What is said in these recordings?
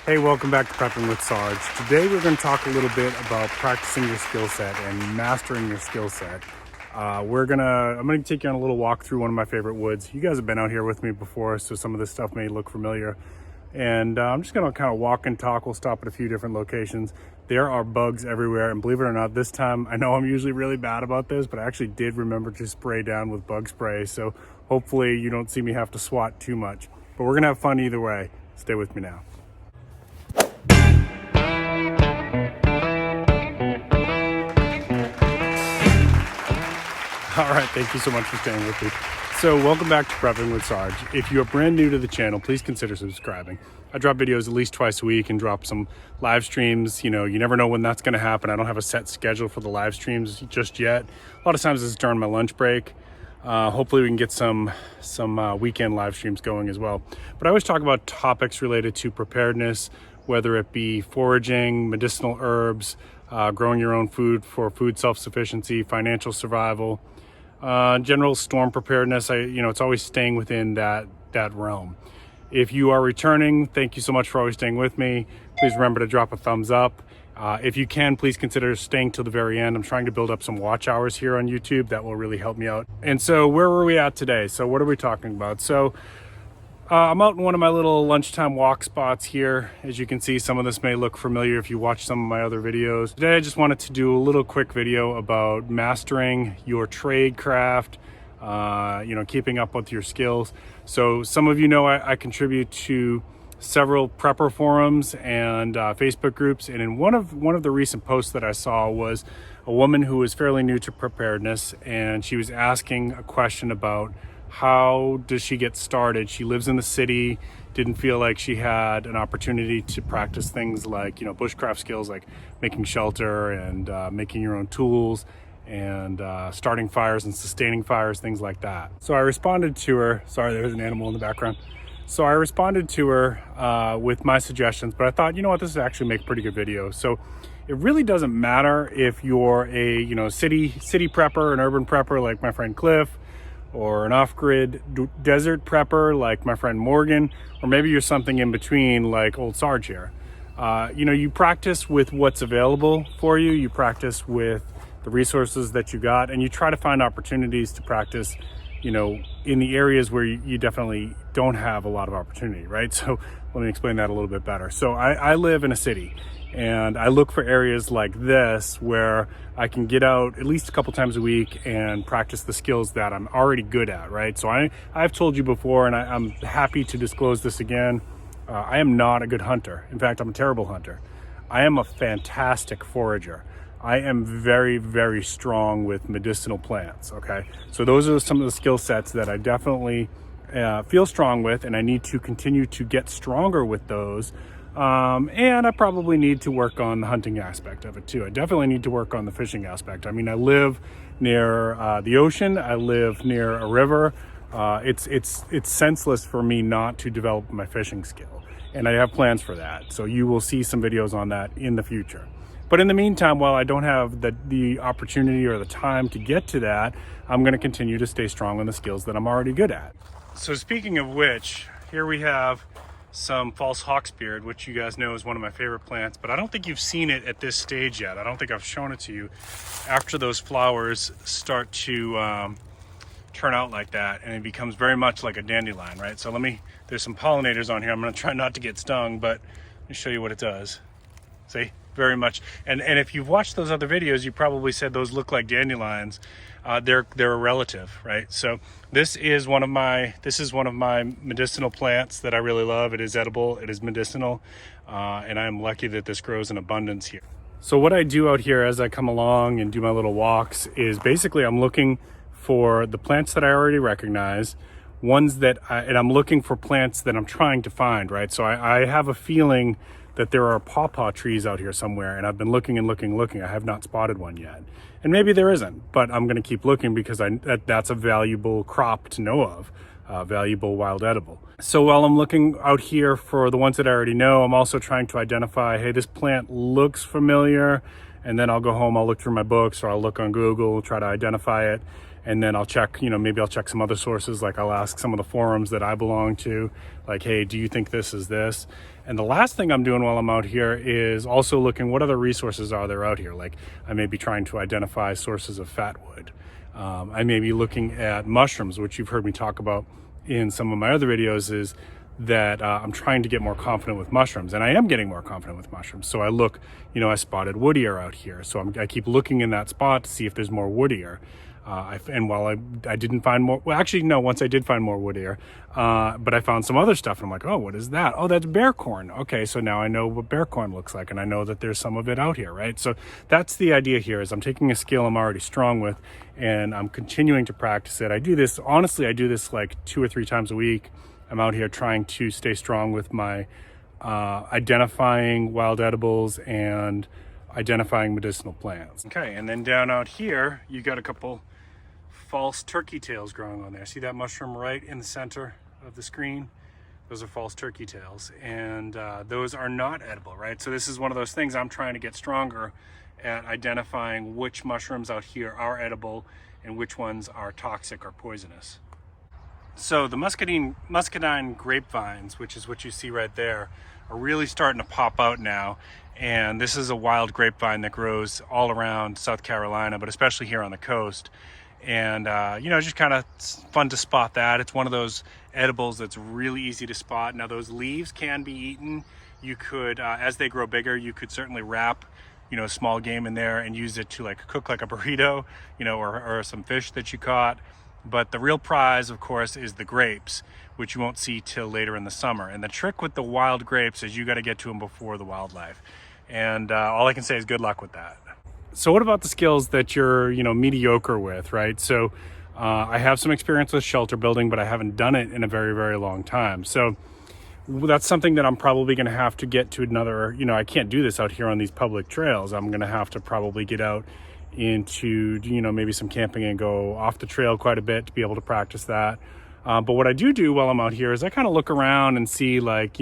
Hey, welcome back to Prepping with Sarge. Today we're going to talk a little bit about practicing your skill set and mastering your skill set. I'm going to take you on a little walk through one of my favorite woods. You guys have been out here with me before, so some of this stuff may look familiar. And I'm just going to kind of walk and talk. We'll stop at a few different locations. There are bugs everywhere, and believe it or not, this time, I know I'm usually really bad about this, but I actually did remember to spray down with bug spray, so hopefully you don't see me have to swat too much. But we're going to have fun either way. Stay with me now. All right, thank you so much for staying with me. So welcome back to Prepping with Sarge. If you're brand new to the channel, please consider subscribing. I drop videos at least twice a week and drop some live streams. You know, you never know when that's going to happen. I don't have a set schedule for the live streams just yet. A lot of times it's during my lunch break. Hopefully we can get some weekend live streams going as well. But I always talk about topics related to preparedness, whether it be foraging, medicinal herbs, growing your own food for food self-sufficiency, financial survival, general storm preparedness. It's always staying within that realm. If you are returning, thank you so much for always staying with me. Please remember to drop a thumbs up. If you can, please consider staying till the very end. I'm trying to build up some watch hours here on YouTube. That will really help me out. And so where were we at today? So what are we talking about? So I'm out in one of my little lunchtime walk spots here. As you can see, some of this may look familiar if you watch some of my other videos. Today, I just wanted to do a little quick video about mastering your trade craft, keeping up with your skills. So some of you know I contribute to several prepper forums and Facebook groups. And in one of the recent posts that I saw was a woman who was fairly new to preparedness, and she was asking a question about how does she get started. She lives in the city, didn't feel like she had an opportunity to practice things like, bushcraft skills like making shelter and making your own tools and starting fires and sustaining fires, things like that. So I responded to her. Sorry, there's an animal in the background. So I responded to her with my suggestions, but I thought, you know what, this would actually make a pretty good video. So it really doesn't matter if you're a city prepper, an urban prepper like my friend Cliff, or an off-grid desert prepper like my friend Morgan, or maybe you're something in between like old Sarge here. You practice with what's available for you. You practice with the resources that you got, and you try to find opportunities to practice, in the areas where you definitely don't have a lot of opportunity, right? So let me explain that a little bit better. So I live in a city, and I look for areas like this where I can get out at least a couple times a week and practice the skills that I'm already good at, right? So I've told you before, and I'm happy to disclose this again. I am not a good hunter. In fact, I'm a terrible hunter. I am a fantastic forager. I am very, very strong with medicinal plants, okay? So those are some of the skill sets that I definitely feel strong with, and I need to continue to get stronger with those. And I probably need to work on the hunting aspect of it too. I definitely need to work on the fishing aspect. I mean, I live near the ocean. I live near a river. It's senseless for me not to develop my fishing skill, and I have plans for that. So you will see some videos on that in the future. But in the meantime, while I don't have the opportunity or the time to get to that, I'm going to continue to stay strong on the skills that I'm already good at. So speaking of which, here we have some false Hawksbeard, which you guys know is one of my favorite plants, but I don't think you've seen it at this stage yet. I don't think I've shown it to you after those flowers start to turn out like that, and it becomes very much like a dandelion, right? So there's some pollinators on here. I'm going to try not to get stung, but let me show you what it does. See? Very much. And if you've watched those other videos, you probably said those look like dandelions. They're a relative, right? So this is one of my medicinal plants that I really love. It is edible, it is medicinal, and I'm lucky that this grows in abundance here. So what I do out here as I come along and do my little walks is basically I'm looking for the plants that I already recognize, ones that and I'm looking for plants that I'm trying to find, right? So I have a feeling that there are pawpaw trees out here somewhere, and I've been looking and looking. I have not spotted one yet. And maybe there isn't, but I'm gonna keep looking because that's a valuable crop to know of, valuable wild edible. So while I'm looking out here for the ones that I already know, I'm also trying to identify, hey, this plant looks familiar, and then I'll go home, I'll look through my books, or I'll look on Google, try to identify it. And then I'll check, maybe I'll check some other sources. Like I'll ask some of the forums that I belong to, like, hey, do you think this is this? And the last thing I'm doing while I'm out here is also looking what other resources are there out here. Like I may be trying to identify sources of fat wood. I may be looking at mushrooms, which you've heard me talk about in some of my other videos, is that I'm trying to get more confident with mushrooms, and I am getting more confident with mushrooms. So I look, I spotted woodier out here. So I keep looking in that spot to see if there's more woodier. And while I didn't find more, well, actually, no, once I did find more woodier, but I found some other stuff, and I'm like, oh, what is that? Oh, that's bear corn. Okay, so now I know what bear corn looks like, and I know that there's some of it out here, right? So that's the idea here, is I'm taking a skill I'm already strong with, and I'm continuing to practice it. I do this like 2 or 3 times a week. I'm out here trying to stay strong with my identifying wild edibles and identifying medicinal plants. Okay, and then down out here, you got a couple false turkeytails growing on there. See that mushroom right in the center of the screen? Those are false turkeytails, and those are not edible, right? So this is one of those things I'm trying to get stronger at, identifying which mushrooms out here are edible and which ones are toxic or poisonous. So the muscadine grapevines, which is what you see right there, are really starting to pop out now. And this is a wild grapevine that grows all around South Carolina, but especially here on the coast. And, just kind of fun to spot that. It's one of those edibles that's really easy to spot. Now, those leaves can be eaten. You could, as they grow bigger, you could certainly wrap, small game in there and use it to cook like a burrito, or some fish that you caught. But the real prize, of course, is the grapes, which you won't see till later in the summer. And the trick with the wild grapes is you got to get to them before the wildlife. And all I can say is good luck with that. So what about the skills that you're, mediocre with, right? So I have some experience with shelter building, but I haven't done it in a very, very long time. So that's something that I'm probably going to have to get to another, I can't do this out here on these public trails. I'm going to have to probably get out into, maybe some camping and go off the trail quite a bit to be able to practice that. But what I do while I'm out here is I kind of look around and see, what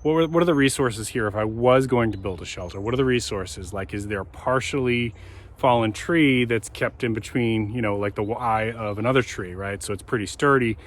are the resources here if I was going to build a shelter? What are the resources? Is there a partially fallen tree that's kept in between, the eye of another tree, right? So it's pretty sturdy.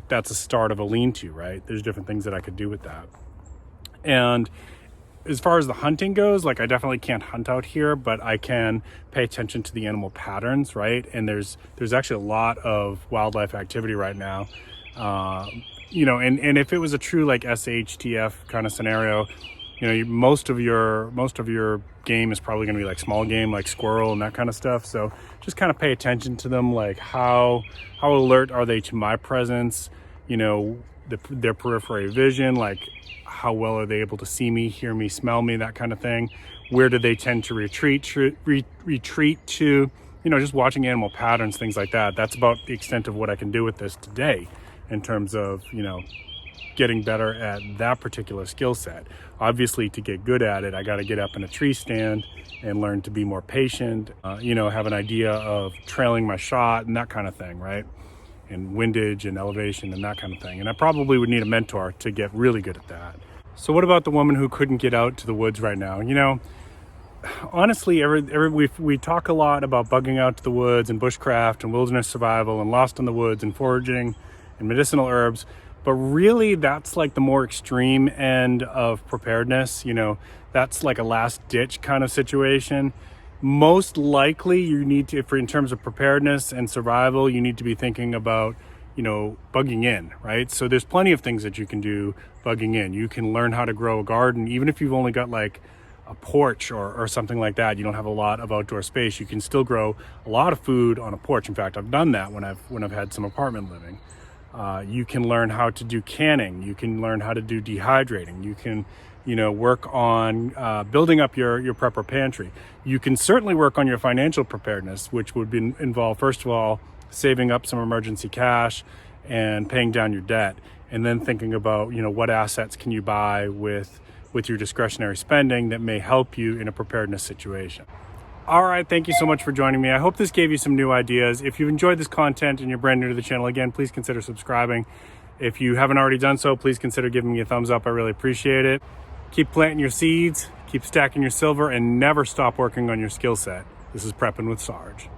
That's a start of a lean-to, right? There's different things that I could do with that. And as far as the hunting goes, I definitely can't hunt out here, but I can pay attention to the animal patterns, right? And there's actually a lot of wildlife activity right now. And if it was a true SHTF kind of scenario, most of your game is probably going to be small game, like squirrel and that kind of stuff. So just kind of pay attention to them, how alert are they to my presence, their periphery vision, how well are they able to see me, hear me, smell me, that kind of thing. Where do they tend to retreat to, just watching animal patterns, things like that. That's about the extent of what I can do with this today in terms of, getting better at that particular skill set. Obviously, to get good at it, I got to get up in a tree stand and learn to be more patient, have an idea of trailing my shot and that kind of thing, right? And windage and elevation and that kind of thing. And I probably would need a mentor to get really good at that. So what about the woman who couldn't get out to the woods right now? Honestly, we talk a lot about bugging out to the woods and bushcraft and wilderness survival and lost in the woods and foraging and medicinal herbs. But really, that's the more extreme end of preparedness. That's a last ditch kind of situation. Most likely you need to, in terms of preparedness and survival, you need to be thinking about, bugging in, right? So there's plenty of things that you can do bugging in. You can learn how to grow a garden, even if you've only got a porch or something like that. You don't have a lot of outdoor space. You can still grow a lot of food on a porch. In fact, I've done that when I've had some apartment living. You can learn how to do canning. You can learn how to do dehydrating. You can, work on building up your prepper pantry. You can certainly work on your financial preparedness, which would involve, first of all, saving up some emergency cash and paying down your debt, and then thinking about, what assets can you buy with your discretionary spending that may help you in a preparedness situation. All right, thank you so much for joining me. I hope this gave you some new ideas. If you've enjoyed this content and you're brand new to the channel, again, please consider subscribing. If you haven't already done so, please consider giving me a thumbs up. I really appreciate it. Keep planting your seeds, keep stacking your silver, and never stop working on your skill set. This is Prepping with Sarge.